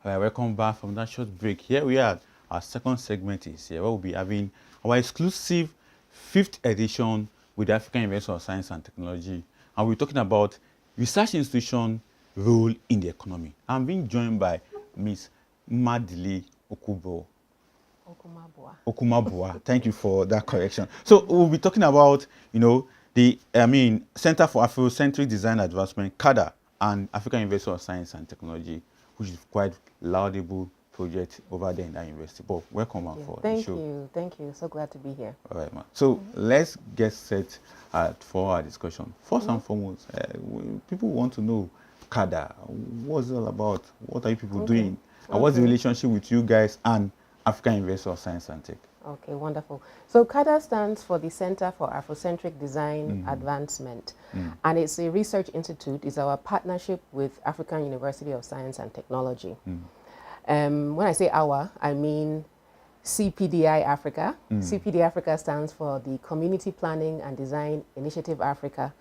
All right, welcome back from that short break. Here we are. Our second segment is here. We'll be having our exclusive 5th edition with the African University of Science and Technology. And we're talking about research institution role in the economy. I'm being joined by Miss Nmadili Okwumabua. Thank you for that correction. So we'll be talking about, the Center for Afrocentric Design Advancement, CADA, and African University of Science and Technology, which is quite laudable project over there in that university. But welcome for the show. Thank you. So glad to be here. All right, man. So let's get set for our discussion. First and foremost, people want to know CADA. What's it all about? What are you people doing? And what's the relationship with you guys and African University of Science and Tech? Okay, wonderful. So CADA stands for the Center for Afrocentric Design Advancement. And it's a research institute. It's our partnership with African University of Science and Technology. When I say our, I mean CPDI Africa. CPD Africa stands for the Community Planning and Design Initiative Africa.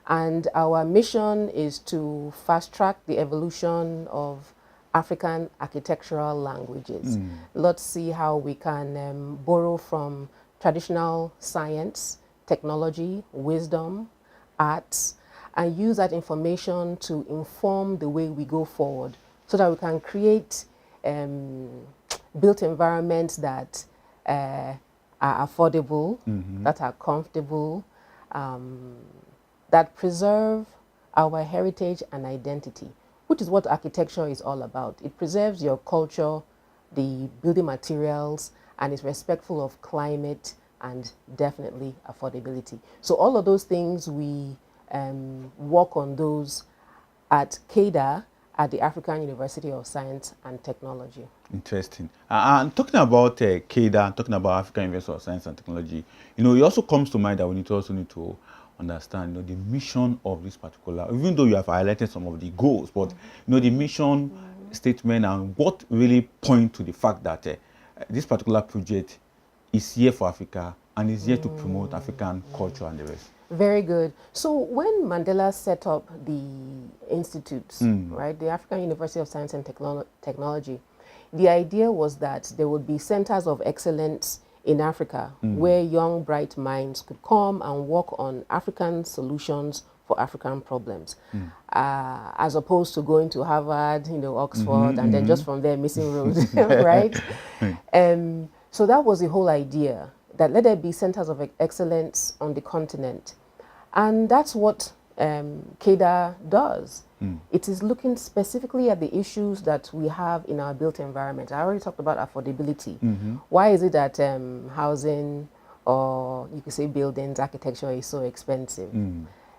And our mission is to fast track the evolution of African architectural languages. Let's see how we can borrow from traditional science, technology, wisdom, arts, and use that information to inform the way we go forward so that we can create built environments that are affordable, that are comfortable, that preserve our heritage and identity, which is what architecture is all about. It preserves your culture, the building materials, and is respectful of climate and definitely affordability. So all of those things, we work on those at CADA, at the African University of Science and Technology. Interesting. And talking about CADA, and talking about African University of Science and Technology, it also comes to mind that we also need to understand the mission of this particular, even though you have highlighted some of the goals, but the mission statement and what really point to the fact that this particular project is here for Africa and is here to promote African culture and the rest. Very good. So when Mandela set up the institutes, right, the African University of Science and Technology, the idea was that there would be centers of excellence in Africa where young, bright minds could come and work on African solutions for African problems, as opposed to going to Harvard, Oxford, and then just from there missing roads, right? So that was the whole idea, that let there be centers of excellence on the continent. And that's what CADA does. It is looking specifically at the issues that we have in our built environment. I already talked about affordability. Why is it that housing, or you could say buildings, architecture is so expensive?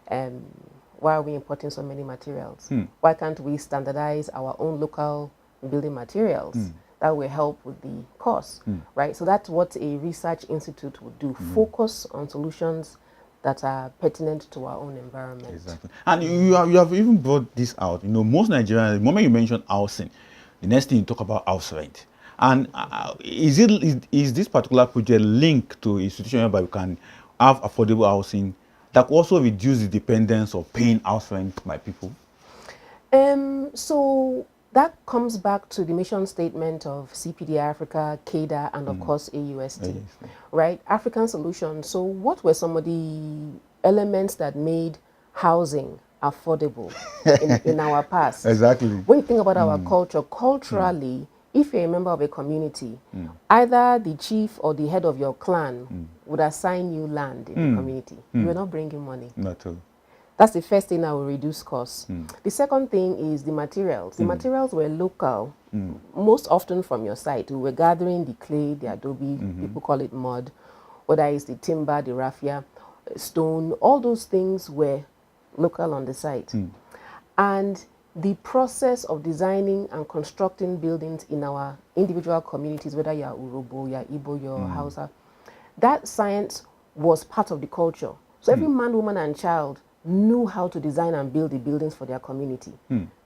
Why are we importing so many materials? Why can't we standardize our own local building materials? That will help with the cost, right? So that's what a research institute would do, focus on solutions that are pertinent to our own environment. Exactly. And you have even brought this out. Most Nigerians, the moment you mention housing, the next thing you talk about house rent. And is this particular project linked to a situation whereby we can have affordable housing that also reduce the dependence of paying house rent by people? So that comes back to the mission statement of CPD Africa, CADA, and of course AUST, right? African solutions. So what were some of the elements that made housing affordable in our past? Exactly. When you think about our culture, culturally, if you're a member of a community, either the chief or the head of your clan would assign you land in the community. You are not bringing money. Not true. That's the first thing that will reduce costs. The second thing is the materials. The materials were local, most often from your site. We were gathering the clay, the adobe, people call it mud, whether it's the timber, the raffia, stone, all those things were local on the site. And the process of designing and constructing buildings in our individual communities, whether you're Urobo, you're Igbo, you're Hausa, that science was part of the culture. So every man, woman, and child knew how to design and build the buildings for their community.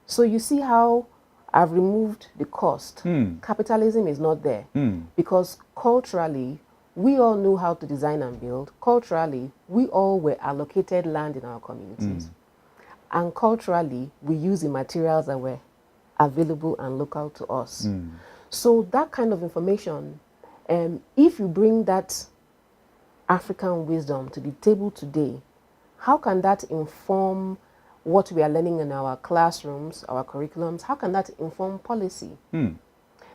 So you see how I've removed the cost. Capitalism is not there because culturally, we all knew how to design and build. Culturally, we all were allocated land in our communities. And culturally, we use the materials that were available and local to us. So that kind of information, if you bring that African wisdom to the table today, how can that inform what we are learning in our classrooms, our curriculums? How can that inform policy?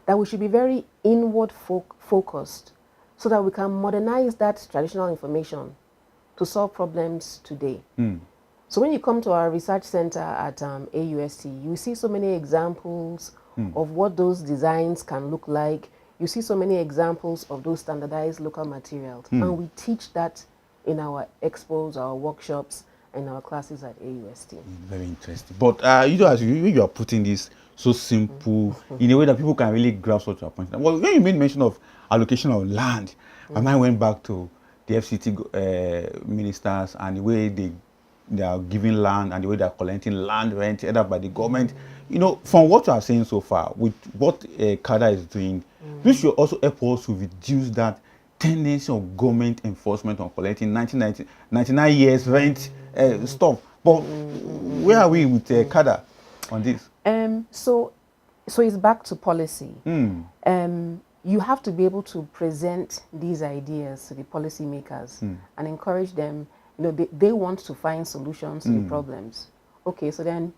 That we should be very inward focused so that we can modernize that traditional information to solve problems today. So when you come to our research center at AUST, you see so many examples of what those designs can look like. You see so many examples of those standardized local materials. And we teach that in our expos, our workshops, and our classes at AUST. Very interesting. But you know, as you are putting this so simple in a way that people can really grasp what you are pointing out. Well, when you made mention of allocation of land, my mind went back to the FCT ministers and the way they are giving land and the way they are collecting land rent either by the government. You know, from what you are saying so far, with what CADA is doing, this should also help us to reduce that tendency of government enforcement on collecting 99 years rent stuff. But where are we with CADA on this? So it's back to policy. You have to be able to present these ideas to the policymakers and encourage them. You know, they want to find solutions to the problems. Okay, so then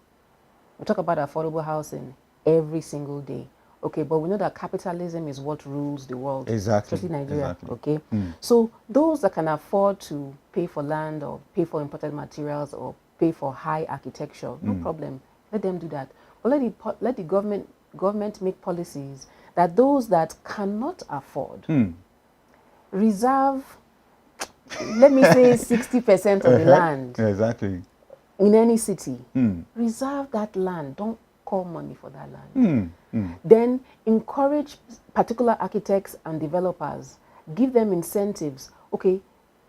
we talk about affordable housing every single day. Okay, but we know that capitalism is what rules the world, especially Nigeria. Okay, so those that can afford to pay for land or pay for imported materials or pay for high architecture, no problem. Let them do that. But let the government make policies that those that cannot afford reserve, let me say 60% of the land. Exactly. In any city, reserve that land. Don't call money for that land. Then encourage particular architects and developers. Give them incentives. Okay,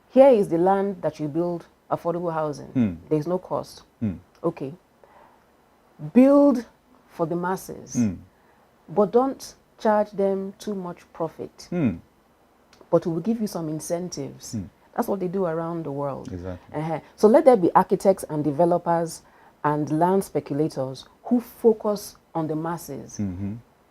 here is the land that you build affordable housing. There's no cost. Okay. Build for the masses, but don't charge them too much profit. But we will give you some incentives. That's what they do around the world. Exactly. So let there be architects and developers and land speculators who focus on the masses.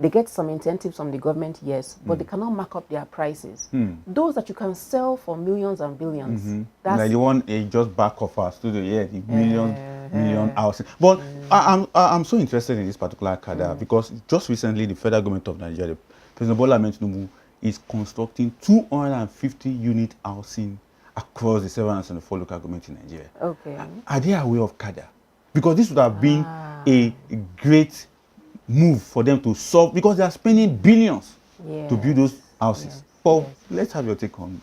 They get some incentives from the government, yes, but they cannot mark up their prices. Those that you can sell for millions and billions. That's like the one just back of our studio, the million housing. But I'm so interested in this particular CADA because just recently the federal government of Nigeria, President Bola Ahmed Tinubu, is constructing 250 unit housing across the 704 local governments in Nigeria. Okay. Are they aware of CADA? Because this would have been a great move for them to solve, because they are spending billions to build those houses. But let's have your take on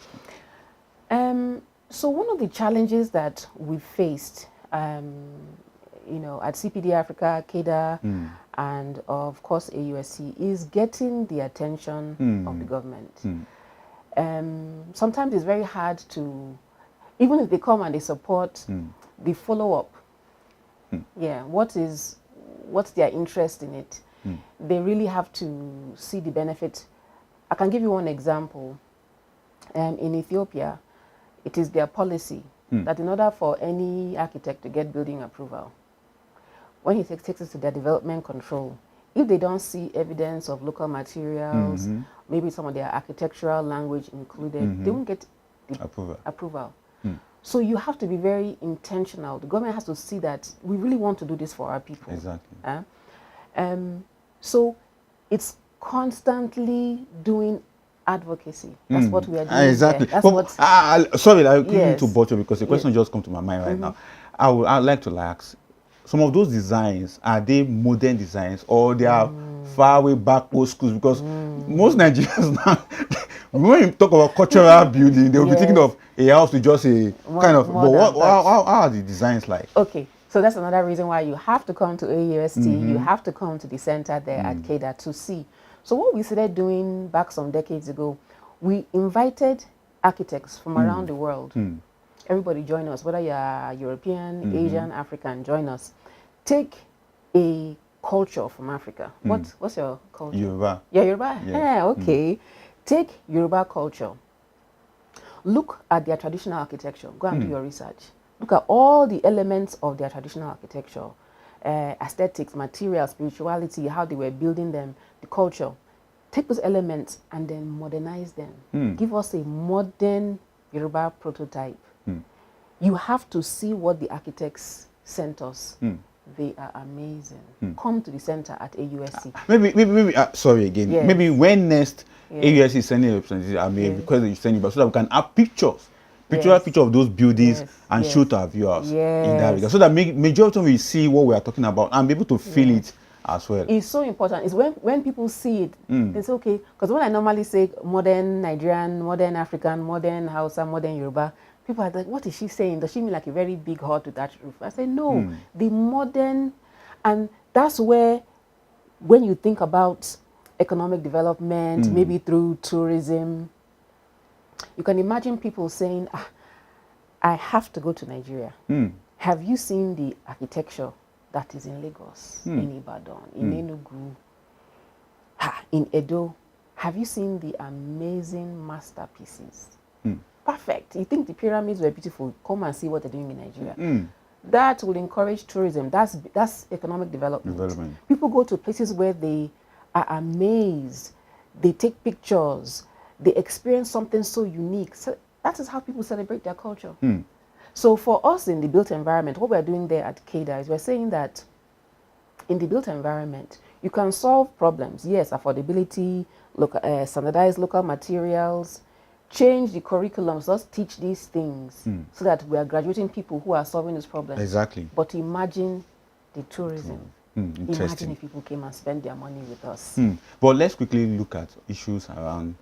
it. So one of the challenges that we faced, you know, at CPD Africa, CADA, and of course AUST, is getting the attention of the government. Sometimes it's very hard to, even if they come and they support, the follow-up. What's their interest in it? They really have to see the benefit. I can give you one example. In Ethiopia, it is their policy that in order for any architect to get building approval, when he takes it to their development control, if they don't see evidence of local materials, maybe some of their architectural language included, they won't get the approval. So you have to be very intentional. The government has to see that we really want to do this for our people. Exactly. So it's constantly doing advocacy. That's what we are doing. Exactly. That's but, what. Sorry, I need to butcher because the question just come to my mind right now. I'd like to ask, some of those designs, are they modern designs or they are far way back old schools? Because most Nigerians now, when you talk about cultural building, they will be thinking of a house with just a kind of. But how are the designs like? Okay, so that's another reason why you have to come to AUST. You have to come to the center there at CADA to see. So what we started doing back some decades ago, we invited architects from around the world. Everybody join us, whether you are European, Asian, African, join us. Take a culture from Africa. What's your culture? Yoruba. Yeah, Yoruba. Yeah, okay. Take Yoruba culture. Look at their traditional architecture. Go and do your research. Look at all the elements of their traditional architecture. aesthetics, material, spirituality, how they were building them, the culture. Take those elements and then modernize them. Give us a modern Yoruba prototype. You have to see what the architects sent us. They are amazing. Come to the center at AUST. Maybe sorry again. Yes. Maybe when next AUST is sending a representative, I mean, because you send it, but so that we can have pictures. Picture of those buildings and show to our viewers in that regard. So that majority of we see what we are talking about and be able to feel it as well. It's so important. It's when people see it, they say, okay, because when I normally say modern Nigerian, modern African, modern Hausa, modern Yoruba, people are like, what is she saying? Does she mean like a very big hut with that roof? I say, no, the modern, and that's where, when you think about economic development, maybe through tourism, you can imagine people saying, I have to go to Nigeria. Have you seen the architecture that is in Lagos, in Ibadan, in Enugu, in Edo? Have you seen the amazing masterpieces? Perfect. You think the pyramids were beautiful? Come and see what they're doing in Nigeria. That will encourage tourism. That's economic development. People go to places where they are amazed. They take pictures. They experience something so unique. So that is how people celebrate their culture. So for us in the built environment, what we're doing there at CADA is we're saying that in the built environment, you can solve problems. Yes, affordability, standardized local materials, change the curriculums. Let's teach these things so that we are graduating people who are solving these problems. Exactly. But imagine the tourism. Imagine if people came and spent their money with us. But let's quickly look at issues around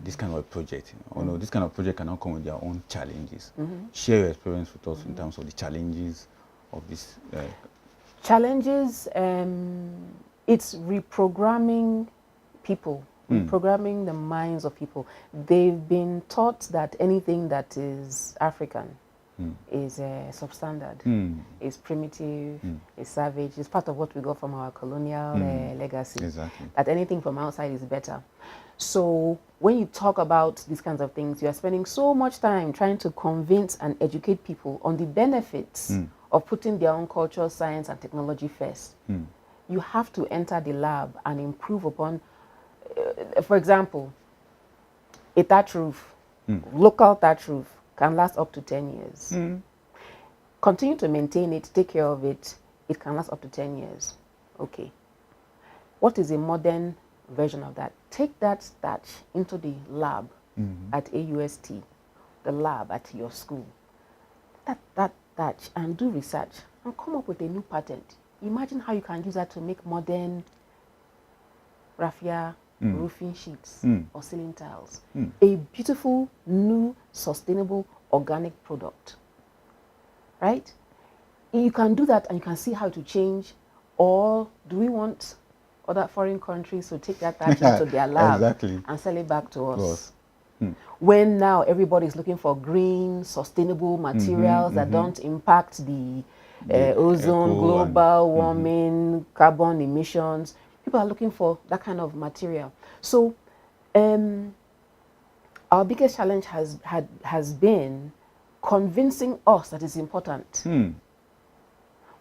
this kind of project. This kind of project cannot come with their own challenges. Share your experience with us in terms of the challenges of this. Challenges, it's reprogramming people, reprogramming the minds of people. They've been taught that anything that is African is substandard, is primitive, is savage, is part of what we got from our colonial legacy. Exactly. That anything from outside is better. So when you talk about these kinds of things, you are spending so much time trying to convince and educate people on the benefits of putting their own culture, science, and technology first. You have to enter the lab and improve upon, for example, a thatch roof, local thatch roof, can last up to 10 years. Continue to maintain it, take care of it, it can last up to 10 years. Okay. What is a modern version of that? Take that thatch into the lab at AUST, the lab at your school. That thatch, and do research and come up with a new patent. Imagine how you can use that to make modern raffia roofing sheets or ceiling tiles. A beautiful, new, sustainable, organic product. Right? You can do that and you can see how to change. Or do we want other foreign countries to take that thatch into their lab and sell it back to us? When now everybody is looking for green, sustainable materials that don't impact the ozone, global warming, carbon emissions. People are looking for that kind of material. So our biggest challenge has been convincing us that it's important.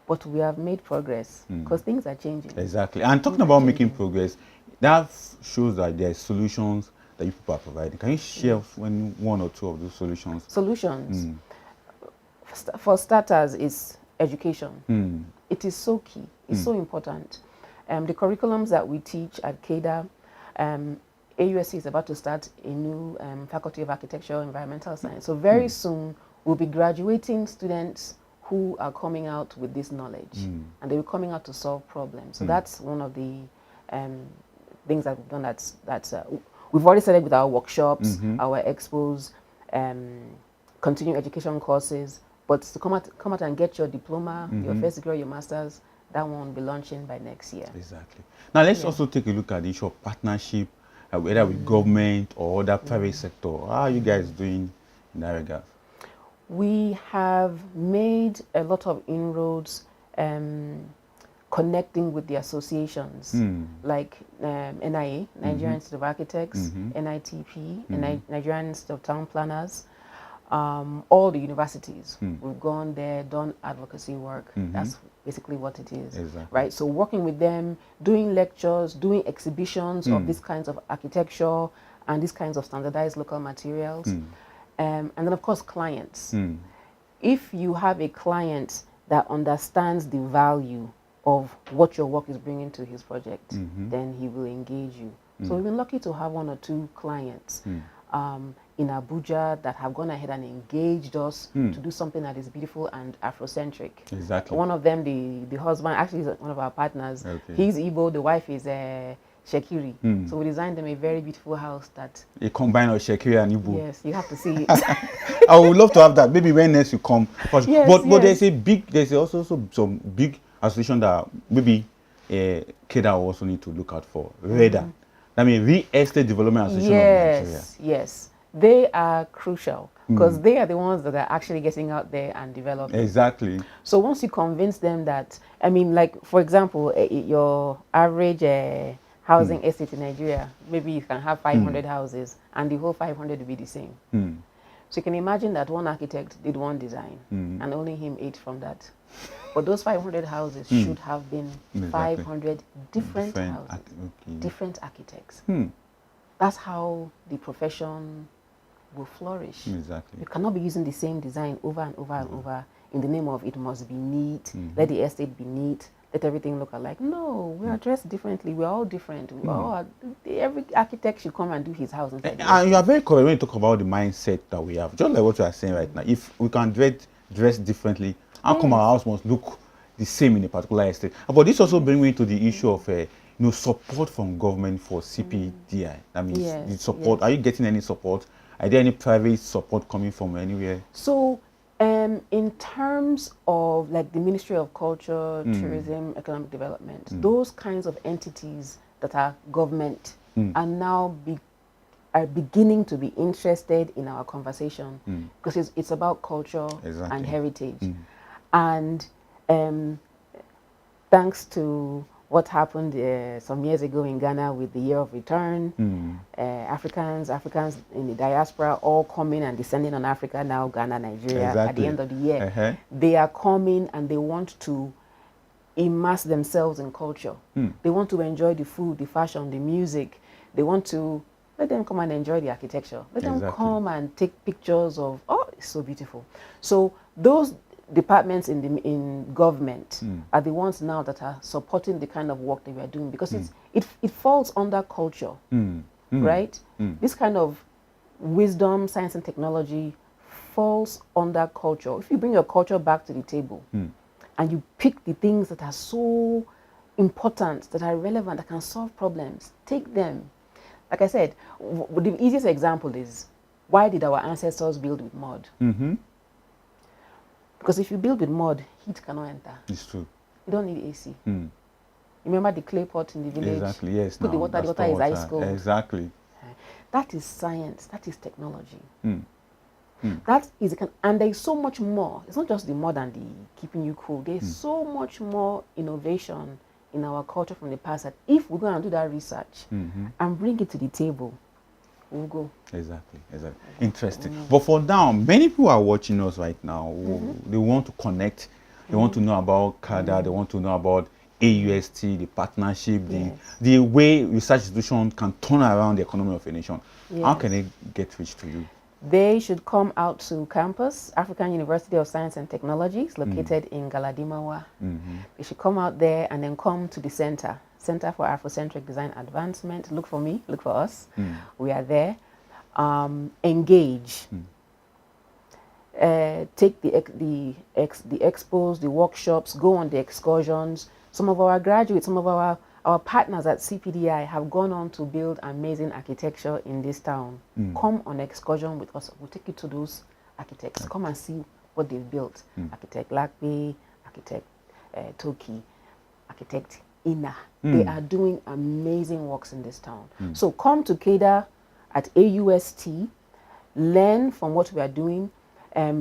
But we have made progress because things are changing. Exactly. And talking about making progress, that shows that there are solutions that you people are providing. Can you share one or two of those solutions? Solutions. For starters, is education. It is so key. It's so important. The curriculums that we teach at CADA, AUST is about to start a new Faculty of Architecture, Environmental Science. So very soon, we'll be graduating students who are coming out with this knowledge, and they're coming out to solve problems. So that's one of the things that we've done. That's we've already started with our workshops, our expos, continuing education courses. But to come out and get your diploma, your first degree, your master's, that one will be launching by next year. Exactly. Now let's also take a look at the issue of partnership, whether with government or other private sector. How are you guys doing in that regard? We have made a lot of inroads connecting with the associations like NIA, Nigerian Institute of Architects, NITP, Nigerian Institute of Town Planners. all the universities. We've gone there, done advocacy work. That's basically what it is, right? So working with them, doing lectures, doing exhibitions of these kinds of architecture and these kinds of standardized local materials. And then of course clients. If you have a client that understands the value of what your work is bringing to his project, then he will engage you. So we've been lucky to have 1 or 2 clients in Abuja that have gone ahead and engaged us to do something that is beautiful and Afrocentric. One of them, the husband, actually is one of our partners. He's Igbo, the wife is Shekiri. So we designed them a very beautiful house that... A combine of Shekiri and Igbo. Yes, you have to see it. I would love to have that. Maybe when next you come. But there's also some big association that maybe CADA also need to look out for. REDA. I mean, Real Estate Development Association of Nigeria. Yes. They are crucial because they are the ones that are actually getting out there and developing. Exactly. So once you convince them that, I mean, like, for example, your average housing estate in Nigeria, maybe you can have 500 houses and the whole 500 will be the same. So you can imagine that one architect did one design and only him ate from that. But those 500 houses should have been 500 different houses, different architects. That's how the profession will flourish. You cannot be using the same design over and over and over in the name of it must be neat, let the estate be neat, let everything look alike. No, we are dressed differently. We are all different. We are all, every architect should come and do his house. And you are very correct when you talk about the mindset that we have. Just like what you are saying right now. If we can dress differently, how come our house must look the same in a particular estate? But this also brings me to the issue of support from government for CPDI. That means the support. Are you getting any support? Are there any private support coming from anywhere? So, in terms of like the Ministry of Culture, Tourism, Economic Development, those kinds of entities that are government are now beginning to be interested in our conversation because it's about culture and heritage. And thanks to what happened some years ago in Ghana with the Year of Return, Africans in the diaspora all coming and descending on Africa now, Ghana, Nigeria, at the end of the year. They are coming and they want to immerse themselves in culture. They want to enjoy the food, the fashion, the music. They want to let them come and enjoy the architecture. Let them come and take pictures of, oh, it's so beautiful. So those departments in government are the ones now that are supporting the kind of work that we are doing because it falls under culture, right? This kind of wisdom, science and technology falls under culture. If you bring your culture back to the table and you pick the things that are so important, that are relevant, that can solve problems, take them. Like I said, the easiest example is, why did our ancestors build with mud? Because if you build with mud, heat cannot enter. It's true. You don't need AC. Remember the clay pot in the village? Exactly, yes. Put the water is ice cold. Exactly. That is science. That is technology. That is, and there is so much more. It's not just the mud and the keeping you cool. There is so much more innovation in our culture from the past that if we're going to do that research and bring it to the table, we'll go. Exactly. Interesting. But for now, many people are watching us right now. They want to connect. They want to know about CADA. They want to know about AUST, the partnership, the way research institutions can turn around the economy of a nation. How can they get reached to you? They should come out to campus, African University of Science and Technology. It's located in Galadimawa. They should come out there and then come to the Center for Afrocentric Design Advancement. Look for me, look for us. We are there. Engage. Take the expos, the workshops, go on the excursions. Some of our graduates, some of our partners at CPDI have gone on to build amazing architecture in this town. Come on excursion with us. We'll take you to those architects. Come and see what they've built. Architect Lakbe, Architect Toki, Architect Ina. They are doing amazing works in this town. So come to CADA at AUST, learn from what we are doing,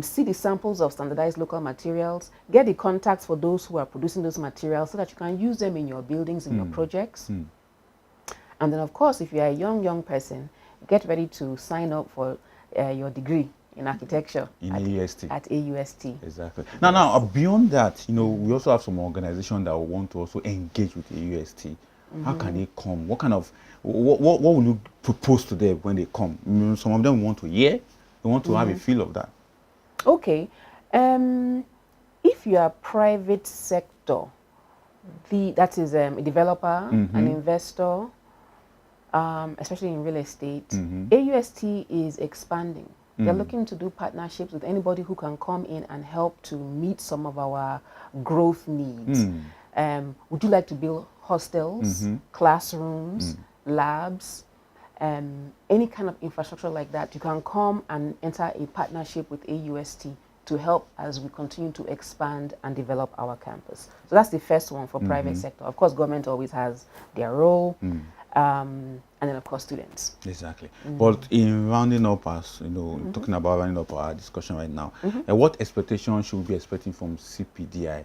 see the samples of standardized local materials, get the contacts for those who are producing those materials so that you can use them in your buildings, in your projects. And then, of course, if you are a young person, get ready to sign up for your degree in architecture in AUST. At AUST. Exactly. Now, beyond that, we also have some organizations that want to also engage with AUST. How can they come? What kind of what will you propose to them when they come? Some of them want to hear, they want to have a feel of that. Okay. If you are private sector, that is a developer, an investor, especially in real estate, AUST is expanding. They're looking to do partnerships with anybody who can come in and help to meet some of our growth needs. Would you like to build hostels, classrooms, labs, any kind of infrastructure like that? You can come and enter a partnership with AUST to help as we continue to expand and develop our campus. So that's the first one for private sector. Of course, government always has their role. And then, of course, students. Exactly. But in rounding up, as talking about rounding up our discussion right now, what expectations should we be expecting from CPDI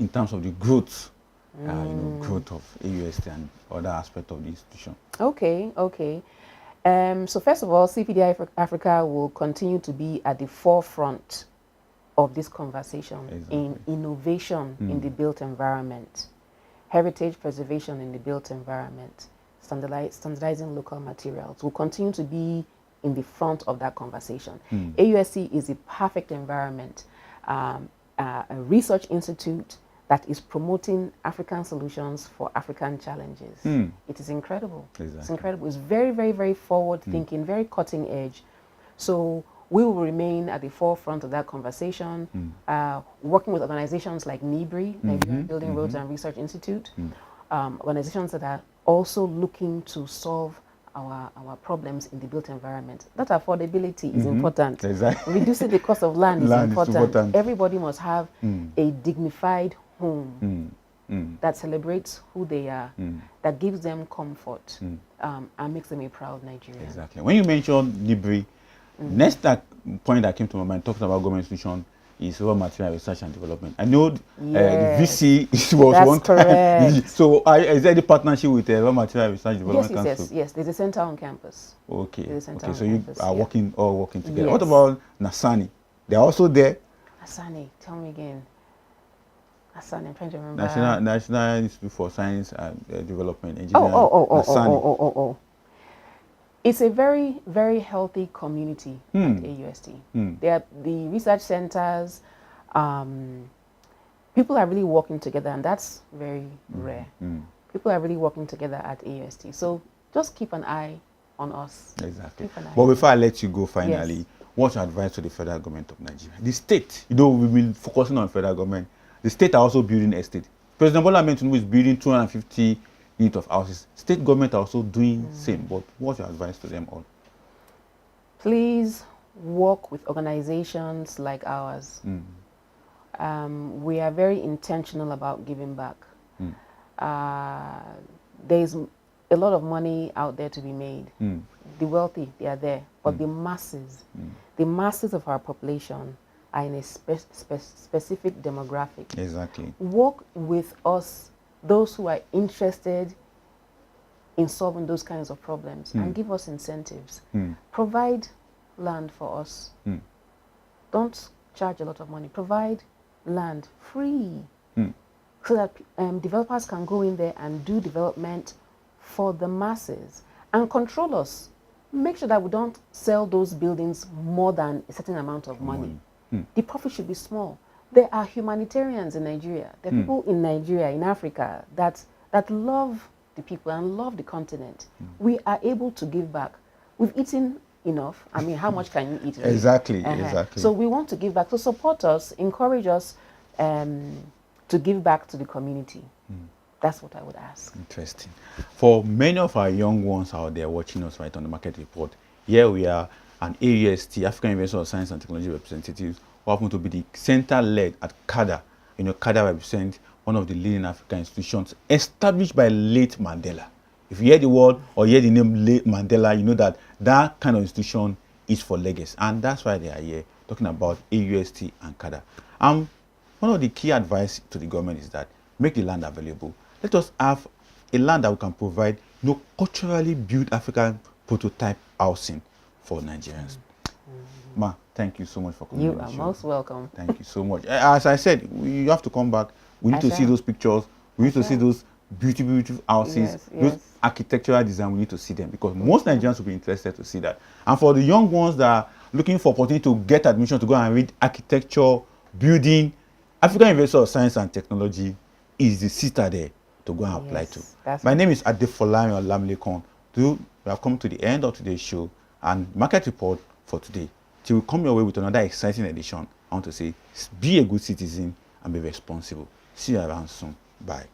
in terms of the growth, growth of AUST and other aspects of the institution? Okay. So first of all, CPDI Africa will continue to be at the forefront of this conversation in innovation in the built environment, heritage preservation in the built environment, standardizing local materials. Will continue to be in the front of that conversation. AUST is a perfect environment, a research institute that is promoting African solutions for African challenges. It is incredible. Exactly. It's incredible. It's very, very, very forward thinking, very cutting edge. So we will remain at the forefront of that conversation, working with organizations like NIBRI, Nigerian Building Roads and Research Institute, organizations that are also looking to solve our problems in the built environment. That affordability is important. Exactly. Reducing the cost of land is important. Everybody must have a dignified home that celebrates who they are, that gives them comfort, and makes them a proud Nigerian. Exactly. When you mentioned NIBRI, next point that came to my mind, talking about government institution, is raw material research and development. I know the VC was That's one correct. time. So is there any partnership with the raw material research development council? Yes. There's a center on campus. Okay. So campus, you are all working together. Yes. What about Nasani? They're also there. Nasani, tell me again. Nasani, I'm trying to remember. National Institute for Science and Development Engineering. Oh. It's a very, very healthy community at AUST. The research centers, people are really working together, and that's very rare. People are really working together at AUST. So just keep an eye on us. Exactly. But before I let you go, finally, what's your advice to the federal government of Nigeria? The state, we've been focusing on federal government. The state are also building estate. President Bola Ahmed Tinubu is building 250 units of houses. State government are also doing same. But what's your advice to them all? Please work with organizations like ours. We are very intentional about giving back. There's a lot of money out there to be made. The wealthy, they are there. But the masses of our population are in a specific demographic. Exactly. Work with us, those who are interested in solving those kinds of problems, and give us incentives. Provide land for us. Don't charge a lot of money. Provide land free so that developers can go in there and do development for the masses and control us. Make sure that we don't sell those buildings more than a certain amount of money. The profit should be small. There are humanitarians in Nigeria. There are people in Nigeria, in Africa, that love the people and love the continent. We are able to give back. We've eaten enough. I mean, how much can you eat? Really? Exactly. So we want to give back. So support us, encourage us to give back to the community. That's what I would ask. Interesting. For many of our young ones out there watching us right on the Market Report, here we are, an AUST, African University of Science and Technology representatives, who happen to be the center-led at CADA. CADA represents one of the leading African institutions established by late Mandela. If you hear the word or hear the name late Mandela, you know that that kind of institution is for legacy. And that's why they are here, talking about AUST and CADA. One of the key advice to the government is that make the land available. Let us have a land that we can provide culturally built African prototype housing for Nigerians. Ma, Thank you so much for coming. You are most welcome. Thank you so much. As I said, you have to come back. We need to see those pictures. We need to see those beautiful houses, those architectural design. We need to see them because most Nigerians will be interested to see that. And for the young ones that are looking for opportunity to get admission to go and read architecture, building, African University of Science and Technology is the citadel to go and apply to. My name is Adefolami Olamilekon. We have come to the end of today's show and market report for today. Till we come your way with another exciting edition, I want to say, be a good citizen and be responsible. See you around soon. Bye.